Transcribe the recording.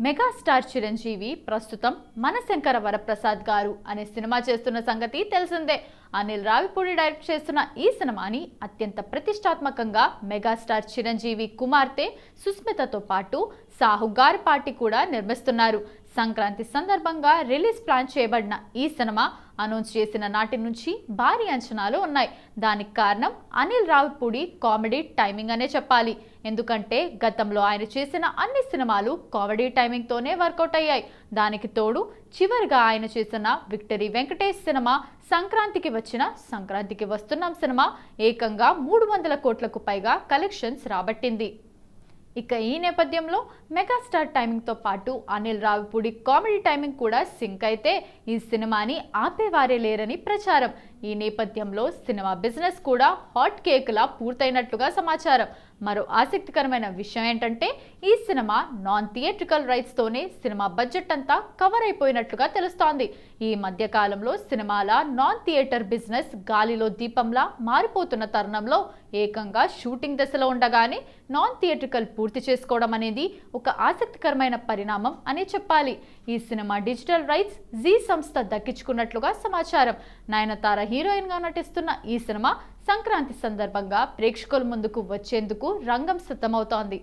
Megastar Chiranjeevi ప్రస్తుతం మనశంకర వరప్రసాద్ గారు అనే సినిమా చేస్తున్న సంగతి తెలిసిందే. అనిల్ రావిపూడి డైరెక్ట్ చేస్తున్న ఈ సినిమాని అత్యంత ప్రతిష్టాత్మకంగా మెగాస్టార్ చిరంజీవి కుమార్తె సుస్మితతో పాటు సాహు గారి పార్టీ కూడా నిర్మిస్తున్నారు. సంక్రాంతి సందర్భంగా రిలీజ్ ప్లాన్ చేయబడిన ఈ సినిమా అనౌన్స్ చేసిన నాటి నుంచి భారీ అంచనాలు ఉన్నాయి. దానికి కారణం అనిల్ రావిపూడి కామెడీ టైమింగ్ అనే చెప్పాలి. ఎందుకంటే గతంలో ఆయన చేసిన అన్ని సినిమాలు కామెడీ టైమింగ్ తోనే వర్కౌట్ అయ్యాయి. దానికి తోడు చివరిగా ఆయన చేసిన విక్టరీ వెంకటేష్ సినిమా సంక్రాంతికి వస్తున్నాం సినిమా ఏకంగా 300 కోట్లకు పైగా కలెక్షన్స్ రాబట్టింది. ఇక ఈ నేపథ్యంలో మెగాస్టార్ టైమింగ్ తో పాటు అనిల్ రావిపూడి కామెడీ టైమింగ్ కూడా సింక్ అయితే ఈ సినిమాని ఆపేవారే లేరని ప్రచారం. ఈ నేపథ్యంలో సినిమా బిజినెస్ కూడా హాట్ కేక్ లా పూర్తయినట్లుగా సమాచారం. మరో ఆసక్తికరమైన విషయం ఏంటంటే ఈ సినిమా నాన్ థియేట్రికల్ రైట్స్ తోనే సినిమా బడ్జెట్ అంతా కవర్ అయిపోయినట్లుగా తెలుస్తోంది. ఈ మధ్య కాలంలో సినిమాల నాన్ థియేటర్ బిజినెస్ గాలిలో దీపంలా మారిపోతున్న తరుణంలో ఏకంగా షూటింగ్ దశలో ఉండగానే నాన్ థియేట్రికల్ పూర్తి చేసుకోవడం అనేది ఒక ఆసక్తికరమైన పరిణామం అని చెప్పాలి. ఈ సినిమా డిజిటల్ రైట్స్ జీ సంస్థ దక్కించుకున్నట్లుగా సమాచారం. నయనతార హీరోయిన్ గా నటిస్తున్న ఈ సినిమా సంక్రాంతి సందర్భంగా ప్రేక్షకుల ముందుకు వచ్చేందుకు రంగం సిద్ధమవుతోంది.